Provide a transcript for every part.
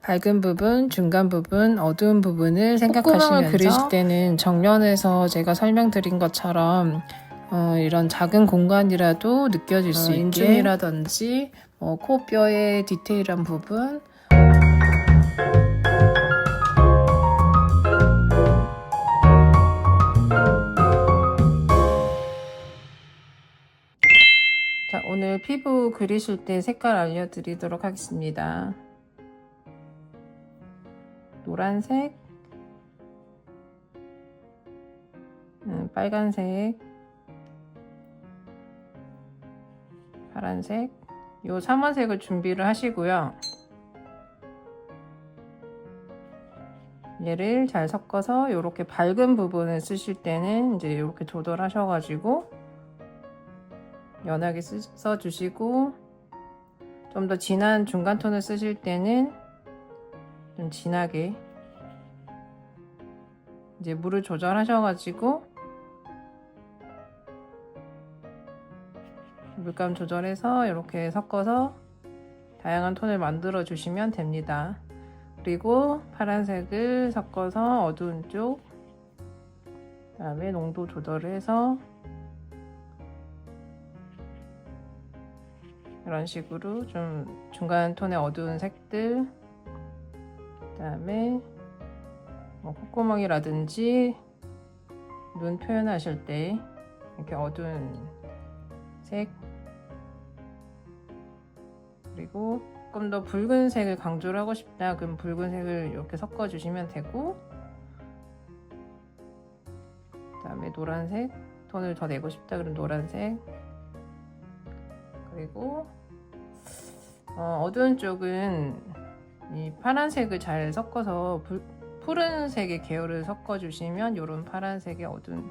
밝은 부분, 중간 부분, 어두운 부분을 생각하시면서 콧구멍을 그리실 때는 정면에서 제가 설명드린 것처럼 이런 작은 공간이라도 느껴질 수 있게 인중이라든지 코뼈의 디테일한 부분, 자, 오늘 피부 그리실 때 색깔 알려드리도록 하겠습니다. 노란색, 빨간색, 파란색, 요 3원색을 준비를 하시고요. 얘를 잘 섞어서 이렇게 밝은 부분을 쓰실 때는 이제 이렇게 조절하셔가지고 연하게 써주시고, 좀 더 진한 중간 톤을 쓰실 때는 좀 진하게 이제 물을 조절하셔가지고 물감 조절해서 이렇게 섞어서 다양한 톤을 만들어 주시면 됩니다. 그리고 파란색을 섞어서 어두운 쪽, 그 다음에 농도 조절을 해서 이런 식으로 좀 중간 톤의 어두운 색들, 그 다음에 콧구멍이라든지 눈 표현하실 때 이렇게 어두운 색, 그리고 조금 더 붉은색을 강조를 하고 싶다 그럼 붉은색을 이렇게 섞어 주시면 되고, 그 다음에 노란색 톤을 더 내고 싶다 그럼 노란색, 그리고 어두운 쪽은 이 파란색을 잘 섞어서 푸른색의 계열을 섞어 주시면 이런 파란색의 어두운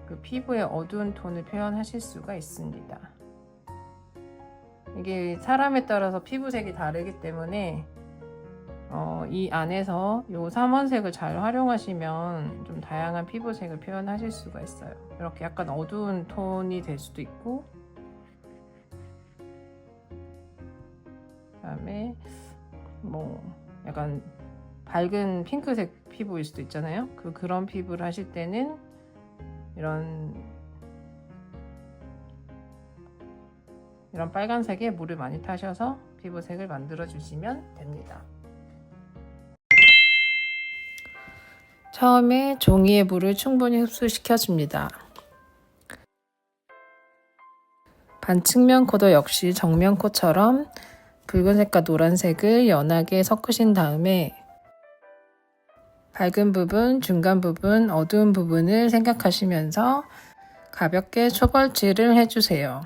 그 피부의 어두운 톤을 표현하실 수가 있습니다. 이게 사람에 따라서 피부색이 다르기 때문에 이 안에서 이 3원색을 잘 활용하시면 좀 다양한 피부색을 표현하실 수가 있어요. 이렇게 약간 어두운 톤이 될 수도 있고, 그 다음에 약간 밝은 핑크색 피부일 수도 있잖아요. 그런 피부를 하실 때는 이런 빨간색에 물을 많이 타셔서 피부색을 만들어 주시면 됩니다. 처음에 종이에 물을 충분히 흡수시켜 줍니다. 반측면 코도 역시 정면 코처럼 붉은색과 노란색을 연하게 섞으신 다음에 밝은 부분, 중간 부분, 어두운 부분을 생각하시면서 가볍게 초벌칠을 해주세요.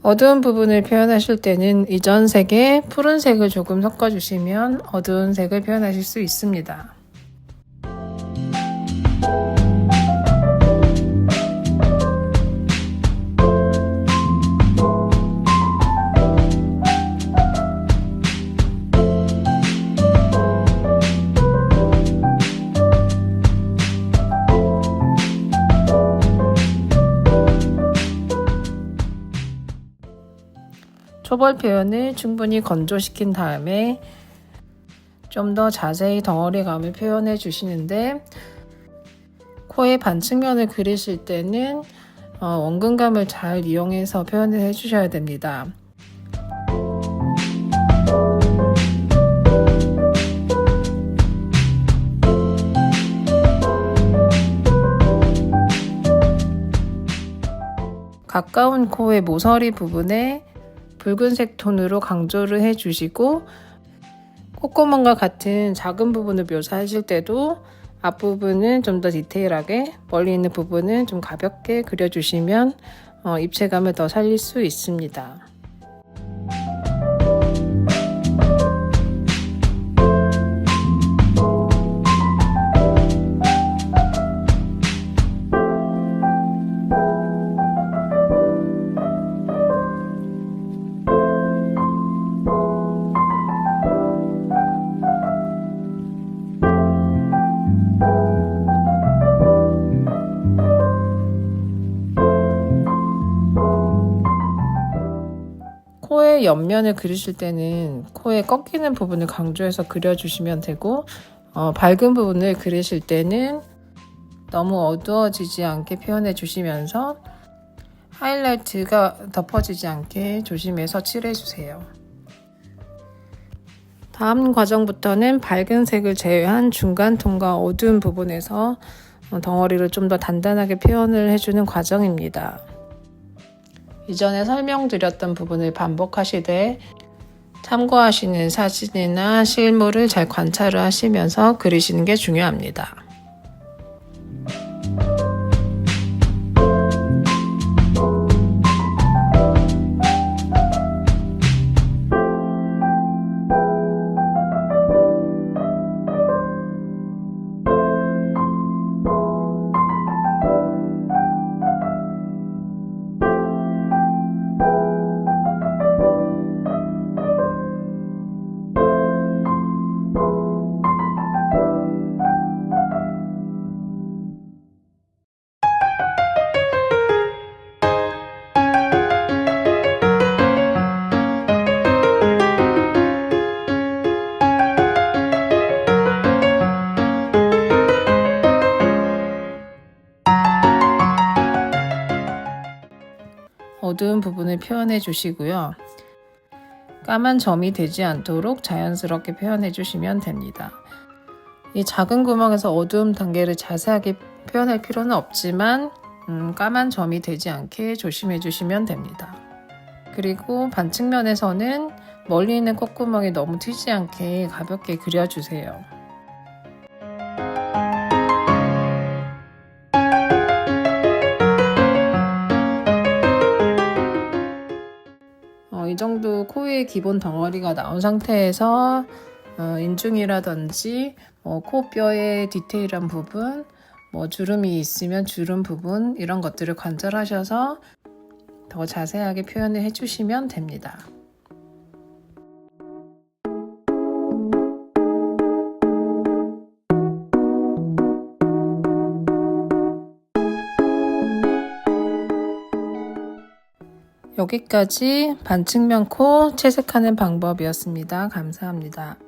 어두운 부분을 표현하실 때는 이전 색에 푸른색을 조금 섞어주시면 어두운 색을 표현하실 수 있습니다. 초벌 표현을 충분히 건조시킨 다음에 좀 더 자세히 덩어리감을 표현해 주시는데, 코의 반측면을 그리실 때는 원근감을 잘 이용해서 표현을 해 주셔야 됩니다. 가까운 코의 모서리 부분에 붉은색 톤으로 강조를 해주시고, 콧구멍과 같은 작은 부분을 묘사하실 때도 앞부분은 좀 더 디테일하게, 멀리 있는 부분은 좀 가볍게 그려주시면 입체감을 더 살릴 수 있습니다. 코의 옆면을 그리실 때는 코에 꺾이는 부분을 강조해서 그려주시면 되고, 밝은 부분을 그리실 때는 너무 어두워지지 않게 표현해 주시면서 하이라이트가 덮어지지 않게 조심해서 칠해 주세요. 다음 과정부터는 밝은 색을 제외한 중간 톤과 어두운 부분에서 덩어리를 좀 더 단단하게 표현을 해주는 과정입니다. 이전에 설명드렸던 부분을 반복하시되 참고하시는 사진이나 실물을 잘 관찰을 하시면서 그리시는 게 중요합니다. 어두운 부분을 표현해 주시고요. 까만 점이 되지 않도록 자연스럽게 표현해 주시면 됩니다. 이 작은 구멍에서 어두움 단계를 자세하게 표현할 필요는 없지만 까만 점이 되지 않게 조심해 주시면 됩니다. 그리고 반측면에서는 멀리 있는 콧구멍이 너무 튀지 않게 가볍게 그려주세요. 이 정도 코의 기본 덩어리가 나온 상태에서 인중이라든지 코뼈의 디테일한 부분, 주름이 있으면 주름 부분 이런 것들을 관찰하셔서 더 자세하게 표현을 해주시면 됩니다. 여기까지 반측면 코 채색하는 방법이었습니다. 감사합니다.